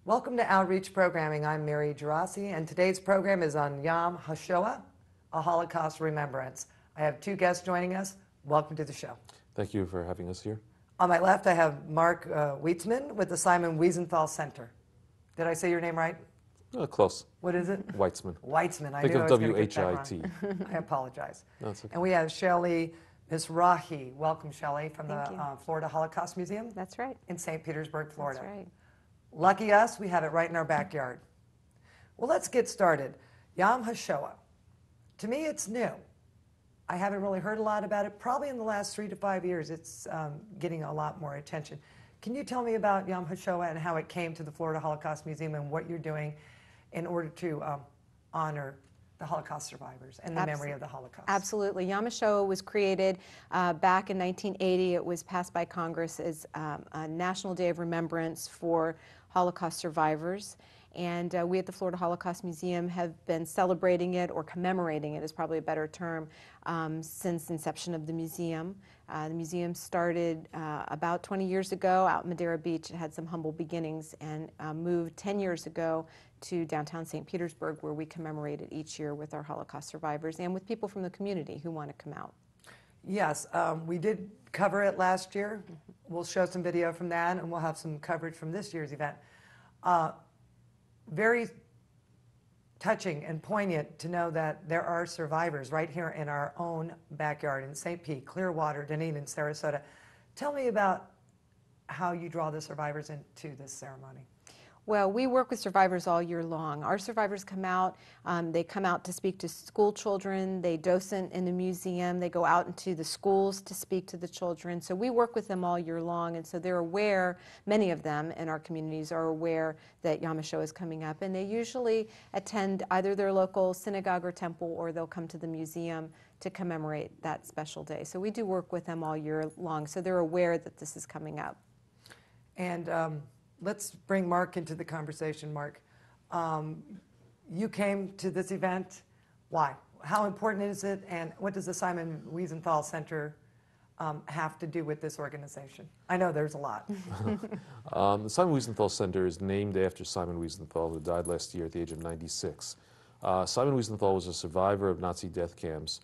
Welcome to Outreach Programming. I'm Mary Gerasi, and today's program is on Yom HaShoah, a Holocaust remembrance. I have two guests joining us. Welcome to the show. Thank you for having us here. On my left, I have Mark Weitzman with the Simon Wiesenthal Center. Did I say your name right? Close. What is it? Weitzman. Weitzman. I Think knew I of was going to get that W-H-I-T. wrong. I apologize. That's okay. And we have Shelley Mizrahi. Welcome, Shelley, from Thank the you. Florida Holocaust Museum That's right. in St. Petersburg, Florida. That's right. Lucky us, we have it right in our backyard. Well, let's get started. Yom HaShoah. To me, it's new. I haven't really heard a lot about it. Probably in the last 3 to 5 years, it's getting a lot more attention. Can you tell me about Yom HaShoah and how it came to the Florida Holocaust Museum and what you're doing in order to honor the Holocaust survivors and the memory of the Holocaust? Absolutely. Yom HaShoah was created back in 1980. It was passed by Congress as a National Day of Remembrance for Holocaust survivors. And we at the Florida Holocaust Museum have been celebrating it, or commemorating it is probably a better term, since inception of the museum. The museum started about 20 years ago out in Madeira Beach. It had some humble beginnings and moved 10 years ago to downtown St. Petersburg, where we commemorate it each year with our Holocaust survivors and with people from the community who want to come out. Yes, we did cover it last year. We'll show some video from that, and we'll have some coverage from this year's event. Very touching and poignant to know that there are survivors right here in our own backyard in St. Pete, Clearwater, Dunedin, and Sarasota. Tell me about how you draw the survivors into this ceremony. Well, we work with survivors all year long. Our survivors come out, they come out to speak to school children, they docent in the museum, they go out into the schools to speak to the children. So we work with them all year long, and so they're aware, many of them in our communities are aware that Yom HaShoah is coming up, and they usually attend either their local synagogue or temple, or they'll come to the museum to commemorate that special day. So we do work with them all year long, so they're aware that this is coming up. And let's bring Mark into the conversation. Mark, you came to this event. Why? How important is it, and what does the Simon Wiesenthal Center have to do with this organization? I know there's a lot. The Simon Wiesenthal Center is named after Simon Wiesenthal, who died last year at the age of 96. Simon Wiesenthal was a survivor of Nazi death camps,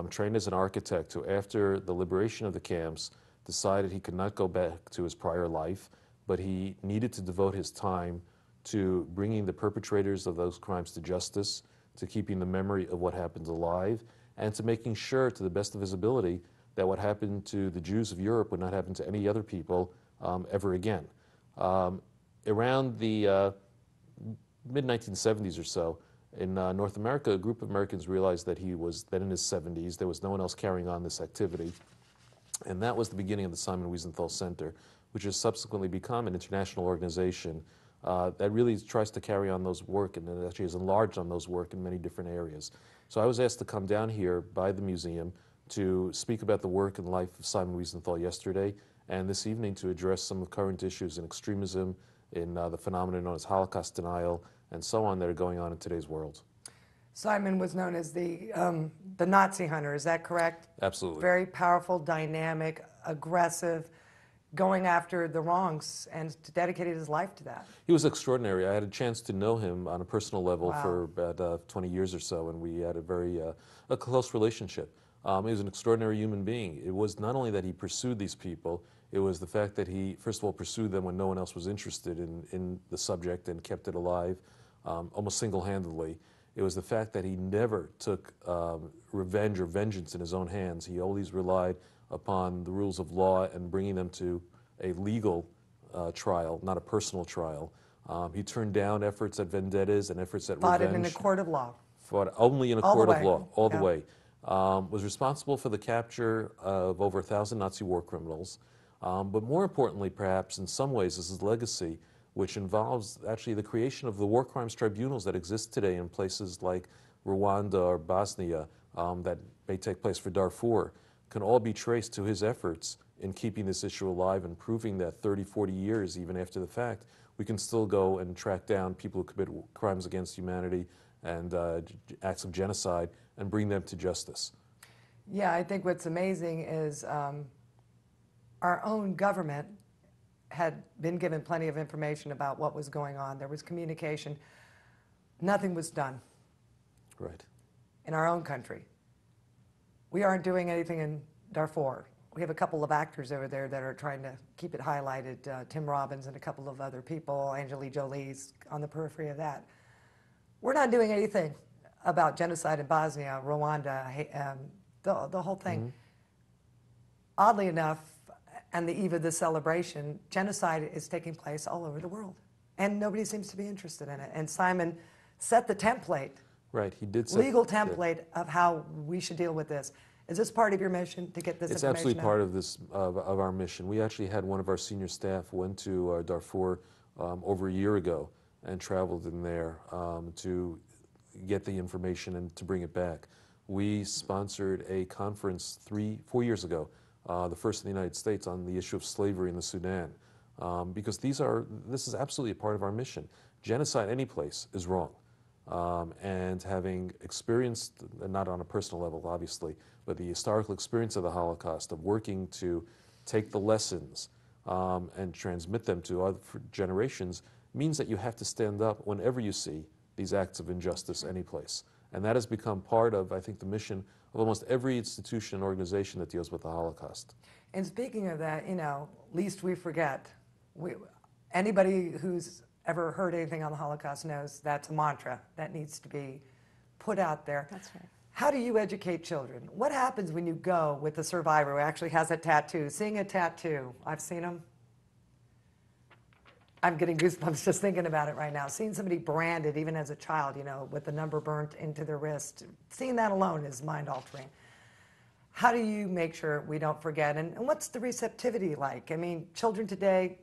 trained as an architect who, after the liberation of the camps, decided he could not go back to his prior life, but he needed to devote his time to bringing the perpetrators of those crimes to justice, to keeping the memory of what happened alive, and to making sure, to the best of his ability, that what happened to the Jews of Europe would not happen to any other people ever again. Around the mid-1970s or so, in North America, a group of Americans realized that he was then in his 70s. There was no one else carrying on this activity. And that was the beginning of the Simon Wiesenthal Center, which has subsequently become an international organization that really tries to carry on those work, and it actually has enlarged on those work in many different areas. So I was asked to come down here by the museum to speak about the work and life of Simon Wiesenthal yesterday, and this evening to address some of the current issues in extremism, in the phenomenon known as Holocaust denial, and so on that are going on in today's world. Simon was known as the Nazi hunter, is that correct? Absolutely. Very powerful, dynamic, aggressive, going after the wrongs, and dedicated his life to that. He was extraordinary. I had a chance to know him on a personal level Wow. for about 20 years or so, and we had a very a close relationship. He was an extraordinary human being. It was not only that he pursued these people, it was the fact that he, first of all, pursued them when no one else was interested in the subject and kept it alive almost single-handedly. It was the fact that he never took revenge or vengeance in his own hands. He always relied upon the rules of law and bringing them to a legal trial, not a personal trial. He turned down efforts at vendettas and efforts at Fought revenge. it in a court of law. Fought only in a All the court of way. law, all Yeah. the way. Was responsible for the capture of over 1,000 Nazi war criminals. But more importantly, perhaps, in some ways, is his legacy, which involves actually the creation of the war crimes tribunals that exist today in places like Rwanda or Bosnia, that may take place for Darfur, can all be traced to his efforts in keeping this issue alive and proving that 30, 40 years, even after the fact, we can still go and track down people who commit crimes against humanity and acts of genocide and bring them to justice. Yeah, I think what's amazing is our own government had been given plenty of information about what was going on. There was communication. Nothing was done Right. in our own country. We aren't doing anything in Darfur. We have a couple of actors over there that are trying to keep it highlighted, Tim Robbins and a couple of other people, Angelique Jolie's on the periphery of that. We're not doing anything about genocide in Bosnia, Rwanda, the whole thing. Oddly enough, on the eve of this celebration, genocide is taking place all over the world. And nobody seems to be interested in it. And Simon set the template, Right. He did set legal template of how we should deal with this. Is this part of your mission to get this It's information absolutely out? part of this of our mission. We actually had one of our senior staff went to Darfur over a year ago and traveled in there to get the information and to bring it back. We sponsored a conference 4 years ago, the first in the United States, on the issue of slavery in the Sudan, because this is absolutely a part of our mission. Genocide any place is wrong. And having experienced, not on a personal level obviously, but the historical experience of the Holocaust, of working to take the lessons and transmit them to other generations, means that you have to stand up whenever you see these acts of injustice any place. And that has become part of, I think, the mission of almost every institution and organization that deals with the Holocaust. And speaking of that, least we forget. Anybody who's ever heard anything on the Holocaust knows that's a mantra that needs to be put out there. That's right. How do you educate children? What happens when you go with a survivor who actually has a tattoo? Seeing a tattoo, I've seen them. I'm getting goosebumps just thinking about it right now. Seeing somebody branded, even as a child, with the number burnt into their wrist, seeing that alone is mind-altering. How do you make sure we don't forget? And what's the receptivity like? I mean, children today,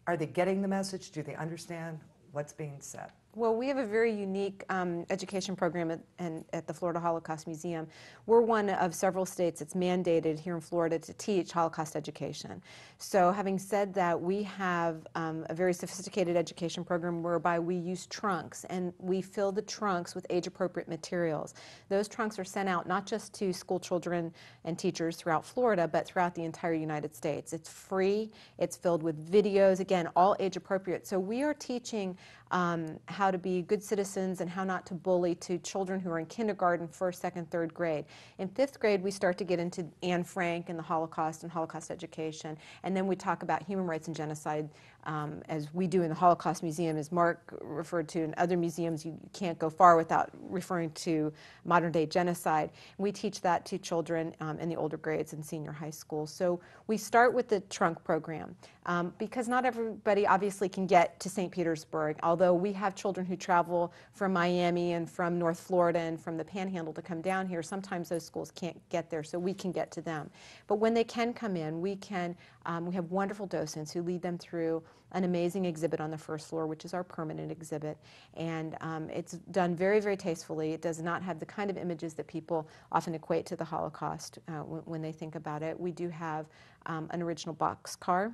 are they getting the message? Do they understand what's being said? Well, we have a very unique education program at the Florida Holocaust Museum. We're one of several states that's mandated here in Florida to teach Holocaust education. So having said that, we have a very sophisticated education program whereby we use trunks, and we fill the trunks with age-appropriate materials. Those trunks are sent out not just to school children and teachers throughout Florida, but throughout the entire United States. It's free. It's filled with videos, again, all age-appropriate. So we are teaching how to be good citizens and how not to bully to children who are in kindergarten, first, second, third grade. In fifth grade, we start to get into Anne Frank and the Holocaust and Holocaust education, and then we talk about human rights and genocide as we do in the Holocaust Museum. As Mark referred to in other museums, you can't go far without referring to modern-day genocide. We teach that to children in the older grades in senior high school. So we start with the trunk program because not everybody obviously can get to St. Petersburg, although we have children who travel from Miami and from North Florida and from the Panhandle to come down here. Sometimes those schools can't get there, so we can get to them. But when they can come in, we have wonderful docents who lead them through an amazing exhibit on the first floor, which is our permanent exhibit. And it's done very, very tastefully. It does not have the kind of images that people often equate to the Holocaust when they think about it. We do have an original boxcar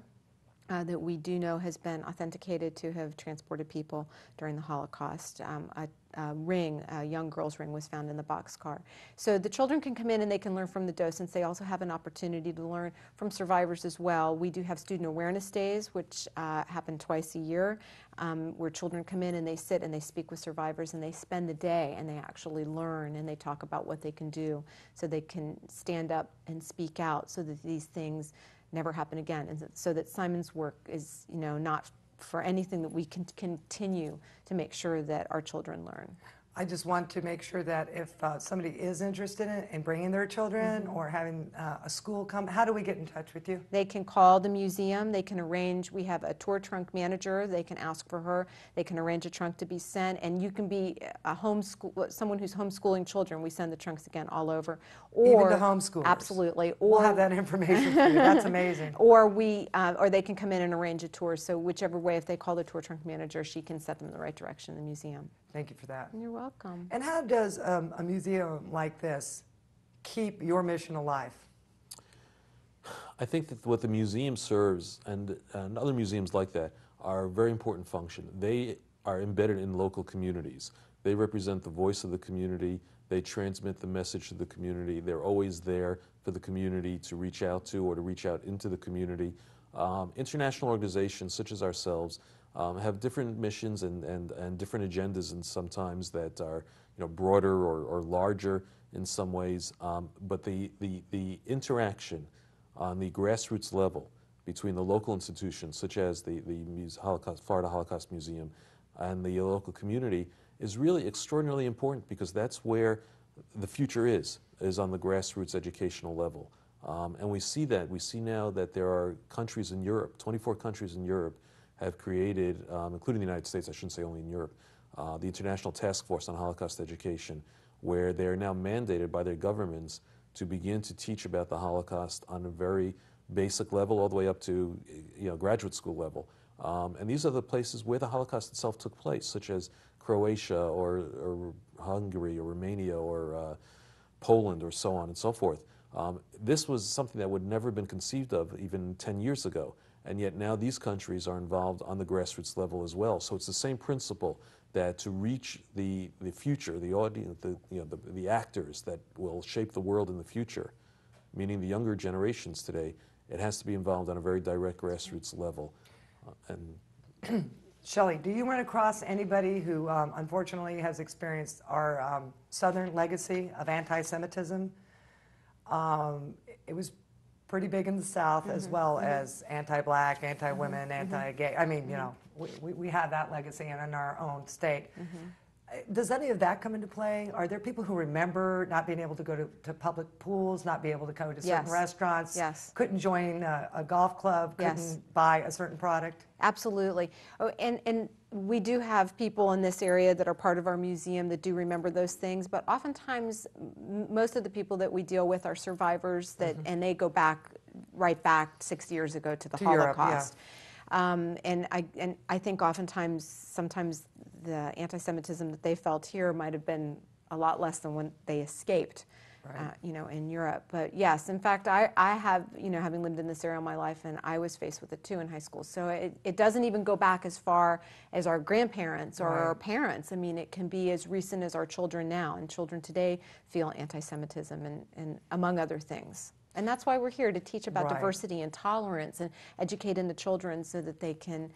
that we do know has been authenticated to have transported people during the Holocaust. A young girl's ring was found in the boxcar. So the children can come in and they can learn from the docents. They also have an opportunity to learn from survivors as well. We do have student awareness days, which happen twice a year, where children come in and they sit and they speak with survivors and they spend the day and they actually learn and they talk about what they can do so they can stand up and speak out so that these things never happen again, and so that Simon's work is, not for anything that we can continue to make sure that our children learn. I just want to make sure that if somebody is interested in bringing their children or having a school come, how do we get in touch with you? They can call the museum. They can arrange. We have a tour trunk manager. They can ask for her. They can arrange a trunk to be sent. And you can be someone who's homeschooling children. We send the trunks again all over. Even to homeschoolers? Absolutely. We'll have that information for you. That's amazing. Or they can come in and arrange a tour. So whichever way, if they call the tour trunk manager, she can set them in the right direction in the museum. Thank you for that. You're welcome. And how does a museum like this keep your mission alive? I think that what the museum serves and other museums like that are a very important function. They are embedded in local communities. They represent the voice of the community. They transmit the message to the community. They're always there for the community to reach out to or to reach out into the community. International organizations such as ourselves have different missions and different agendas, and sometimes that are broader or larger in some ways. But the interaction on the grassroots level between the local institutions, such as the Florida Holocaust Museum, and the local community, is really extraordinarily important, because that's where the future is on the grassroots educational level. And we see that. We see now that there are countries in Europe, 24 countries in Europe have created, including the United States, I shouldn't say only in Europe, the International Task Force on Holocaust Education, where they are now mandated by their governments to begin to teach about the Holocaust on a very basic level all the way up to graduate school level. And these are the places where the Holocaust itself took place, such as Croatia or Hungary or Romania or Poland or so on and so forth. This was something that would never have been conceived of even 10 years ago, and yet now these countries are involved on the grassroots level as well. So it's the same principle, that to reach the future, the audience, the actors that will shape the world in the future, meaning the younger generations today, it has to be involved on a very direct grassroots level. Shelley, do you run across anybody who unfortunately has experienced our Southern legacy of anti-Semitism? It was pretty big in the South, as well as anti-black, anti-women, anti-gay. I mean, we have that legacy in our own state. Does any of that come into play? Are there people who remember not being able to go to public pools, not be able to go to certain restaurants, couldn't join a golf club, couldn't buy a certain product? Absolutely. Oh, and we do have people in this area that are part of our museum that do remember those things, but oftentimes most of the people that we deal with are survivors that, and they go back, right back 60 years ago to the Holocaust. Europe, and I think sometimes the anti-Semitism that they felt here might have been a lot less than when they escaped, in Europe. But yes, in fact, I have, having lived in this area all my life, and I was faced with it too in high school. So it doesn't even go back as far as our grandparents or our parents. I mean, it can be as recent as our children now, and children today feel anti-Semitism and among other things. And that's why we're here, to teach about diversity and tolerance and educate in the children so that they can,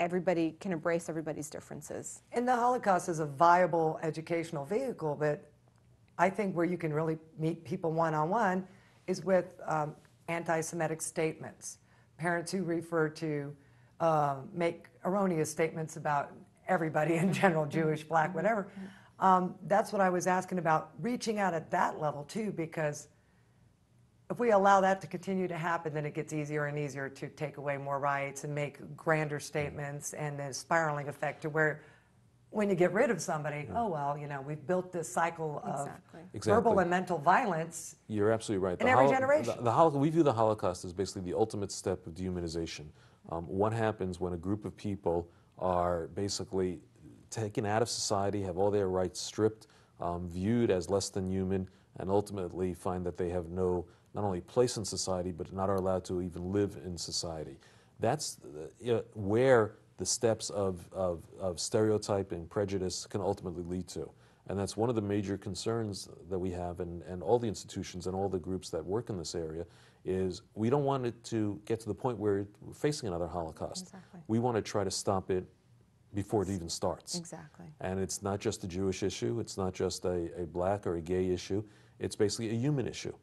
everybody can embrace everybody's differences. And the Holocaust is a viable educational vehicle, but I think where you can really meet people one-on-one is with anti-Semitic statements. Parents who refer to, make erroneous statements about everybody in general, Jewish, black, whatever. That's what I was asking about, reaching out at that level too, because if we allow that to continue to happen, then it gets easier and easier to take away more rights and make grander statements, and a spiraling effect to where when you get rid of somebody, oh, well, we've built this cycle of verbal and mental violence. You're absolutely right. In every generation. We view the Holocaust as basically the ultimate step of dehumanization. What happens when a group of people are basically taken out of society, have all their rights stripped, viewed as less than human, and ultimately find that they have not only place in society, but not are allowed to even live in society. That's where the steps of stereotyping, prejudice can ultimately lead to. And that's one of the major concerns that we have, and all the institutions and all the groups that work in this area, is we don't want it to get to the point where we're facing another Holocaust. Exactly. We want to try to stop it before it even starts. Exactly. And it's not just a Jewish issue, it's not just a black or a gay issue, it's basically a human issue.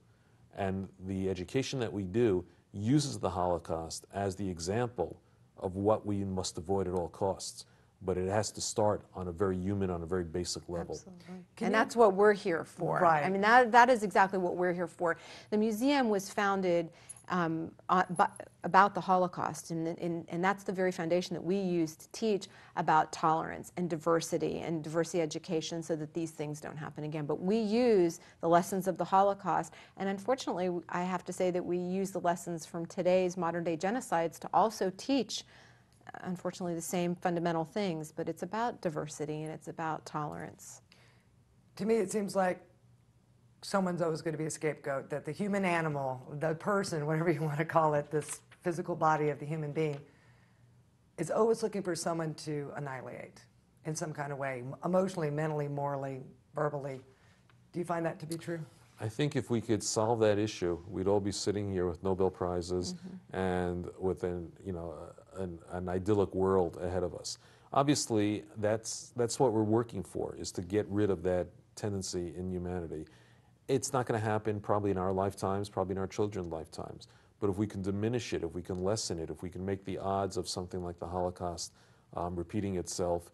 And the education that we do uses the Holocaust as the example of what we must avoid at all costs. But it has to start on a very human, on a very basic level. Absolutely. And that's what we're here for. Right. I mean, that is exactly what we're here for. The museum was founded about the Holocaust, and that's the very foundation that we use to teach about tolerance and diversity education, so that these things don't happen again. But we use the lessons of the Holocaust, and unfortunately I have to say that we use the lessons from today's modern day genocides to also teach, unfortunately, the same fundamental things. But it's about diversity and it's about tolerance. To me, it seems like someone's always going to be a scapegoat, that the human animal, the person, whatever you want to call it, this physical body of the human being, is always looking for someone to annihilate in some kind of way, emotionally, mentally, morally, verbally. Do you find that to be true? I think if we could solve that issue, we'd all be sitting here with Nobel Prizes and with an idyllic world ahead of us. Obviously, that's what we're working for, is to get rid of that tendency in humanity. It's not going to happen probably in our lifetimes, probably in our children's lifetimes. But if we can diminish it, if we can lessen it, if we can make the odds of something like the Holocaust repeating itself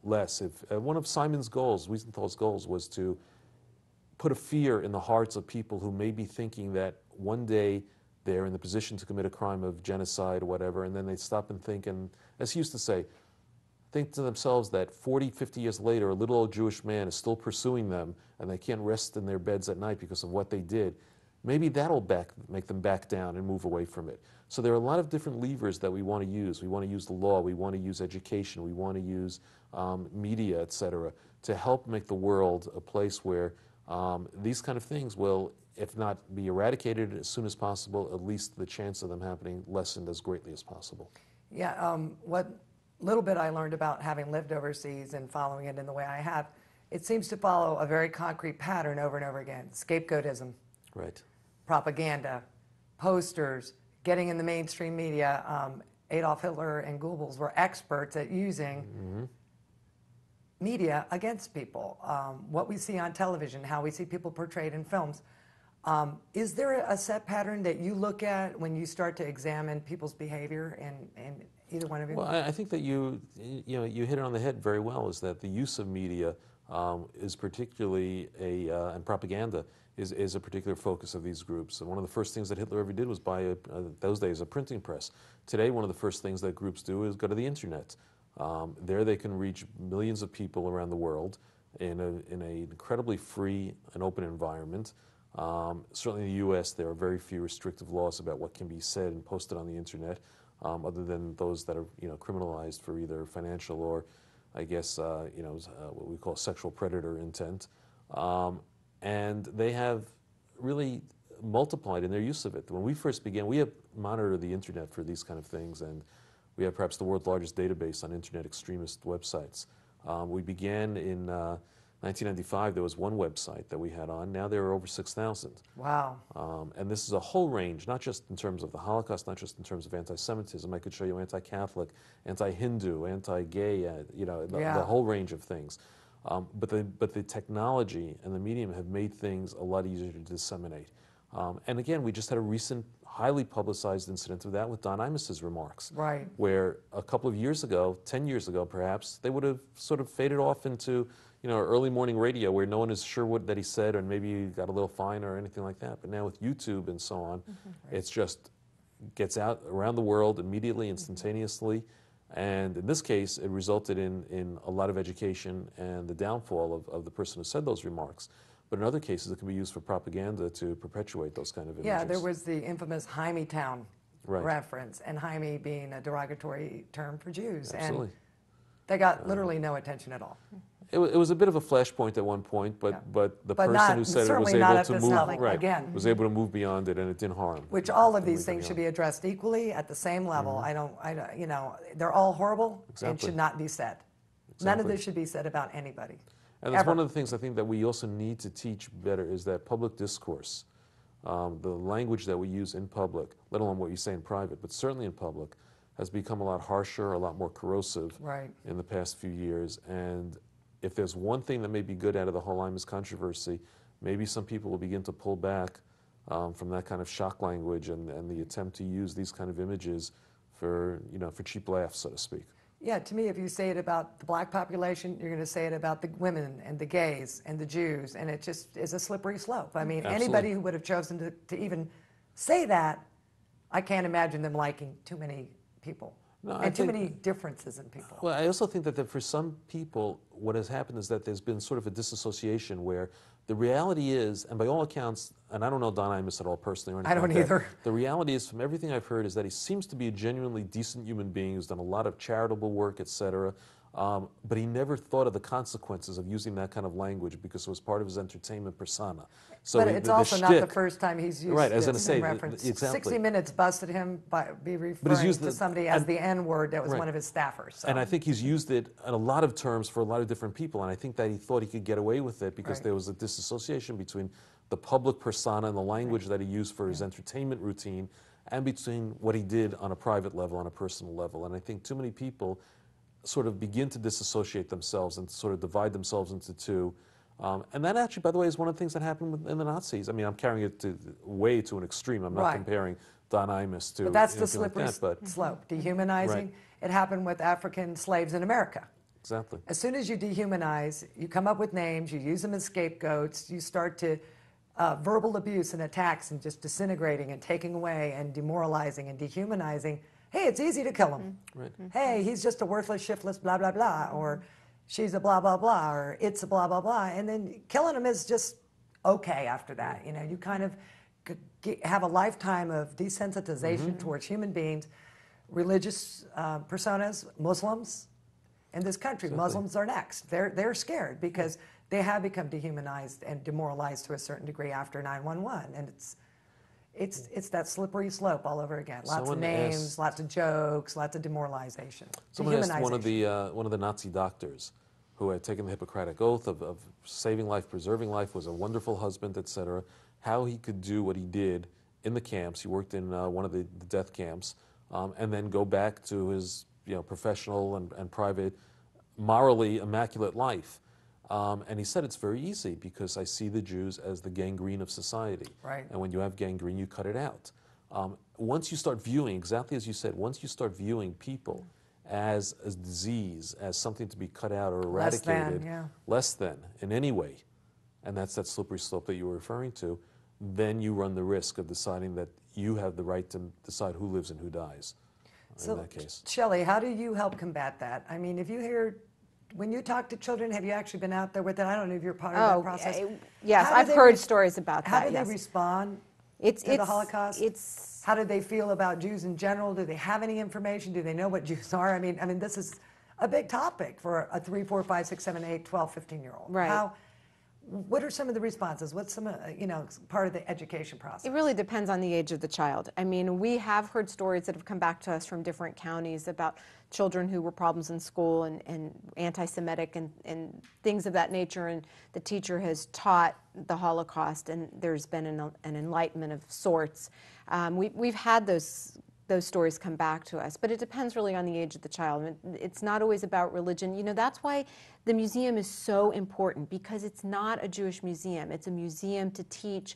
less. One of Simon's goals, Wiesenthal's goals, was to put a fear in the hearts of people who may be thinking that one day they're in the position to commit a crime of genocide or whatever, and then they stop and think, and as he used to say, think to themselves that 40, 50 years later, a little old Jewish man is still pursuing them, and they can't rest in their beds at night because of what they did. Maybe that'll make them back down and move away from it. So there are a lot of different levers that we want to use. We want to use the law, we want to use education, we want to use media, et cetera, to help make the world a place where these kind of things will, if not be eradicated as soon as possible, at least the chance of them happening lessened as greatly as possible. Yeah, what little bit I learned about having lived overseas and following it in the way I have, it seems to follow a very concrete pattern over and over again. Scapegoatism. Right. Propaganda, posters, getting in the mainstream media. Adolf Hitler and Goebbels were experts at using media against people. What we see on television, how we see people portrayed in films. Is there a set pattern that you look at when you start to examine people's behavior in either one of you? Well, I think that you hit it on the head very well, is that the use of media is particularly and propaganda is a particular focus of these groups. And one of the first things that Hitler ever did was buy, those days, a printing press. Today, one of the first things that groups do is go to the internet. There they can reach millions of people around the world in an incredibly free and open environment. Certainly in the U.S., there are very few restrictive laws about what can be said and posted on the internet, other than those that are criminalized for either financial or, I guess, what we call sexual predator intent. And they have really multiplied in their use of it. When we first began, we have monitored the internet for these kind of things, and we have perhaps the world's largest database on internet extremist websites. We began in 1995, there was one website that we had on. Now there are over 6,000. Wow. And this is a whole range, not just in terms of the Holocaust, not just in terms of anti-Semitism. I could show you anti-Catholic, anti-Hindu, anti-gay, the whole range of things. But the technology and the medium have made things a lot easier to disseminate. And again, we just had a recent, highly publicized incident of that with Don Imus's remarks. Right. Where a couple of years ago, 10 years ago perhaps, they would have sort of faded off into early morning radio where no one is sure what that he said, or maybe he got a little fine or anything like that. But now with YouTube and so on, it's just gets out around the world immediately, instantaneously. And in this case, it resulted in a lot of education and the downfall of the person who said those remarks. But in other cases, it can be used for propaganda to perpetuate those kind of images. Yeah, there was the infamous Hymietown Right. reference, and Hyme being a derogatory term for Jews. Absolutely. And they got literally no attention at all. It was a bit of a flashpoint at one point, but the person not- who said it was certainly not able at to this move level, again. was able to move beyond it, and it didn't harm. Which all of Moving these things should beyond. be addressed equally at the same level. I don't, they're all horrible and Exactly. should not be said. None of Exactly. this should be said about anybody. And that's ever. one of the things I think that we also need to teach better, is that public discourse, the language that we use in public, let alone what you say in private, but certainly in public, has become a lot harsher, a lot more corrosive Right. in the past few years. And if there's one thing that may be good out of the whole Imus controversy, maybe some people will begin to pull back from that kind of shock language and the attempt to use these kind of images for cheap laughs, so to speak. Yeah, to me, if you say it about the black population, you're going to say it about the women and the gays and the Jews, and it just is a slippery slope. I mean, Absolutely. anybody who would have chosen to even say that, I can't imagine them liking too many people. No, I and too think- many differences in people. Well, I also think that for some people, what has happened is that there's been sort of a disassociation where the reality is, and by all accounts, and I don't know Don Imus at all personally or anything I don't like that, either. the reality is, from everything I've heard, is that he seems to be a genuinely decent human being who's done a lot of charitable work, etc. But he never thought of the consequences of using that kind of language because it was part of his entertainment persona. So but it's also not the shtick- first time he's used Right, I was this gonna say, in reference. exactly. 60 Minutes busted him by referring used to somebody as and- the N-word that was right. one of his staffers. So. And I think he's used it in a lot of terms for a lot of different people, and I think that he thought he could get away with it because Right. there was a disassociation between the public persona and the language that he used for his entertainment routine, and between what he did on a private level, on a personal level. And I think too many people sort of begin to disassociate themselves and sort of divide themselves into two. And that actually, by the way, is one of the things that happened in the Nazis. I mean, I'm carrying it way to an extreme. I'm not Right. comparing Don Imus to But that's the anything like slippery that, but slope, dehumanizing. Right. It happened with African slaves in America. exactly. As soon as you dehumanize, you come up with names, you use them as scapegoats, you start to verbal abuse and attacks and just disintegrating and taking away and demoralizing and dehumanizing. Hey, it's easy to kill him. Right. Hey, he's just a worthless, shiftless, blah, blah, blah, or she's a blah, blah, blah, or it's a blah, blah, blah. And then killing him is just okay after that. You know, you kind of have a lifetime of desensitization towards human beings, religious personas, Muslims. In this country, Exactly. Muslims are next. They're scared because they have become dehumanized and demoralized to a certain degree after 9/11, and it's that slippery slope all over again. Lots Someone of names, asked- lots of jokes, lots of demoralization. Someone asked Dehumanization. one of the Nazi doctors who had taken the Hippocratic Oath of saving life, preserving life, was a wonderful husband, etc., how he could do what he did in the camps. He worked in one of the death camps, and then go back to his professional and private, morally immaculate life. And he said it's very easy because I see the Jews as the gangrene of society. Right. And when you have gangrene, you cut it out. Once you start viewing, exactly as you said, once you start viewing people as a disease, as something to be cut out or Less than, eradicated, yeah. less than in any way, and that's that slippery slope that you were referring to, then you run the risk of deciding that you have the right to decide who lives and who dies in that case. Shelley, how do you help combat that? I mean, if you hear, when you talk to children, have you actually been out there with it? I don't know if you're part of that process. Yes, How do I've they heard stories about How that. do yes. they respond to to the Holocaust? It's How do they feel about Jews in general? Do they have any information? Do they know what Jews are? I mean, this is a big topic for a 3, 4, 5, 6, 7, 8, 12, 15-year-old. Right. What are some of the responses? What's some, part of the education process? It really depends on the age of the child. I mean, we have heard stories that have come back to us from different counties about children who were problems in school and anti-Semitic and things of that nature, and the teacher has taught the Holocaust, and there's been an enlightenment of sorts. We've had those stories come back to us, but it depends really on the age of the child. It's not always about religion. You know, that's why the museum is so important, because it's not a Jewish museum. It's a museum to teach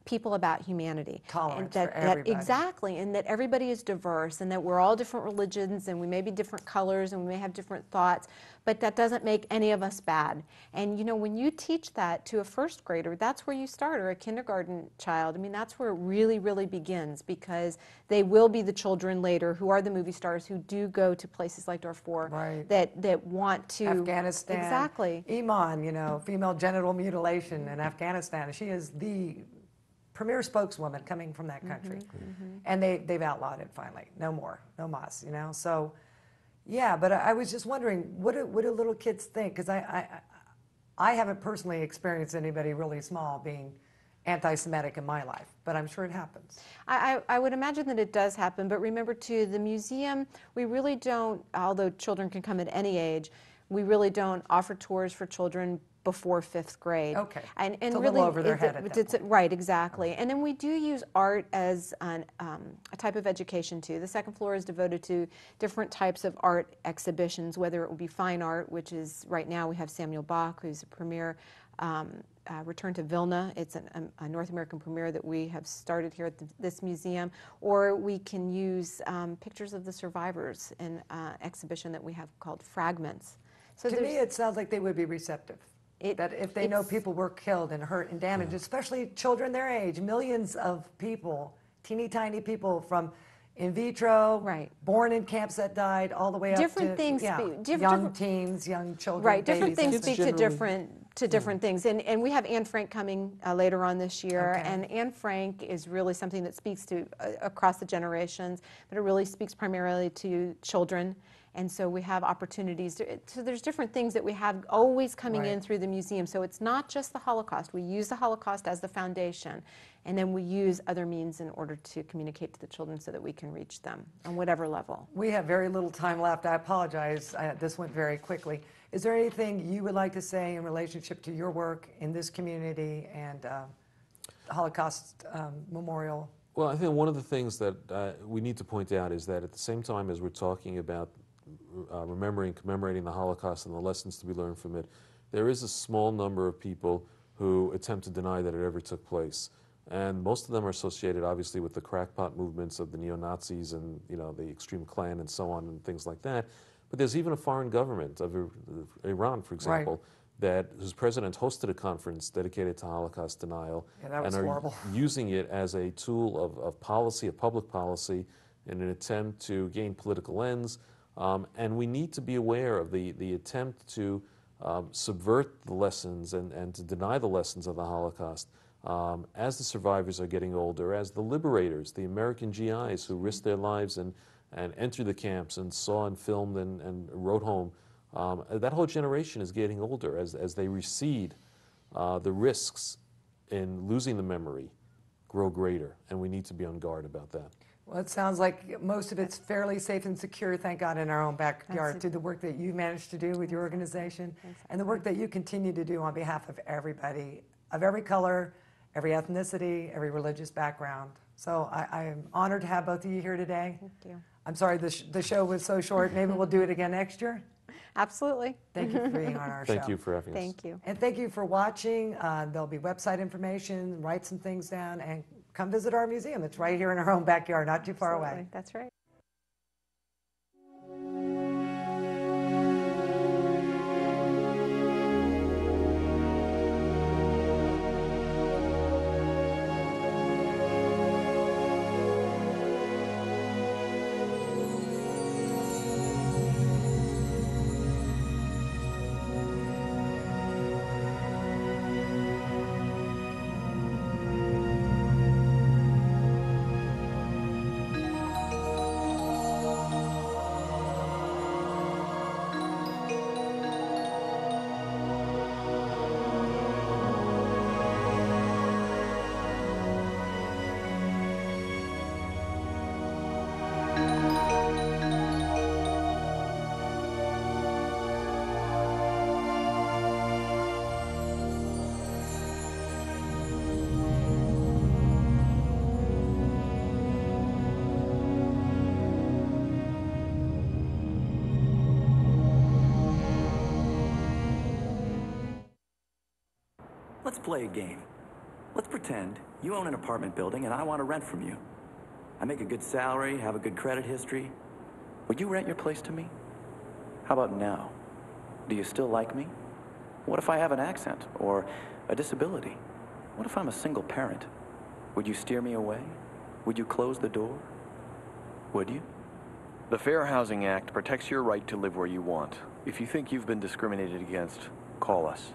people about humanity. Tolerance and for everybody. Exactly, and that everybody is diverse, and that we're all different religions, and we may be different colors, and we may have different thoughts, but that doesn't make any of us bad. And you know, when you teach that to a first grader, that's where you start, or a kindergarten child. I mean, that's where it really, really begins, because they will be the children later who are the movie stars who do go to places like Darfur, Right. that want to... Afghanistan. Exactly. Iman, female genital mutilation in Afghanistan. She is the premier spokeswoman coming from that country. And they've outlawed it finally. No more. No mas, So, yeah, but I was just wondering, what do little kids think? Because I haven't personally experienced anybody really small being anti-Semitic in my life, but I'm sure it happens. I would imagine that it does happen, but remember too, the museum, we really don't, although children can come at any age, we really don't offer tours for children before 5th grade. Okay. And It's a really, little over their head at that point. Right, exactly. And then we do use art as a type of education too. The second floor is devoted to different types of art exhibitions, whether it will be fine art, which is, right now we have Samuel Bach, who's a premier, Return to Vilna. It's a North American premiere that we have started here at this museum. Or we can use pictures of the survivors in an exhibition that we have called Fragments. So To me, it sounds like they would be receptive. That if they know it's- people were killed and hurt and damaged, especially children their age, millions of people, teeny tiny people from in vitro, Right. born in camps that died, all the way up Different to things young different- teens, young children, Right, different babies, things infants. speak to generally- different things. And we have Anne Frank coming later on this year. Okay. And Anne Frank is really something that speaks to across the generations, but it really speaks primarily to children. And so we have opportunities. So there's different things that we have always coming in Right. through the museum. So it's not just the Holocaust. We use the Holocaust as the foundation, and then we use other means in order to communicate to the children so that we can reach them on whatever level. We have very little time left. I apologize. This went very quickly. Is there anything you would like to say in relationship to your work in this community and Holocaust memorial? Well, I think one of the things that we need to point out is that at the same time as we're talking about remembering, commemorating the Holocaust and the lessons to be learned from it, there is a small number of people who attempt to deny that it ever took place. And most of them are associated, obviously, with the crackpot movements of the neo-Nazis and, you know, the extreme Klan and so on and things like that. But there's even a foreign government of Iran, for example, whose president hosted a conference dedicated to Holocaust denial, Yeah, that was and are horrible. using it as a tool of policy, of public policy, in an attempt to gain political ends. And we need to be aware of the attempt to subvert the lessons and to deny the lessons of the Holocaust as the survivors are getting older, as the liberators, the American GIs who risked their lives and entered the camps and saw and filmed and wrote home. That whole generation is getting older as they recede. The risks in losing the memory grow greater, and we need to be on guard about that. Well, it sounds like most of it's fairly safe and secure, thank God, in our own backyard, through the work that you managed to do with your organization and the work that you continue to do on behalf of everybody, of every color, every ethnicity, every religious background. So I am honored to have both of you here today. Thank you. I'm sorry the show was so short. Maybe we'll do it again next year. Absolutely. Thank you for being on our show. Thank you for having us. Thank you. And thank you for watching. There'll be website information, write some things down, and come visit our museum. It's right here in our own backyard, not too far Absolutely. away. That's right. Let's play a game. Let's pretend you own an apartment building and I want to rent from you. I make a good salary, have a good credit history. Would you rent your place to me? How about now? Do you still like me? What if I have an accent or a disability? What if I'm a single parent? Would you steer me away? Would you close the door? Would you? The Fair Housing Act protects your right to live where you want. If you think you've been discriminated against, call us.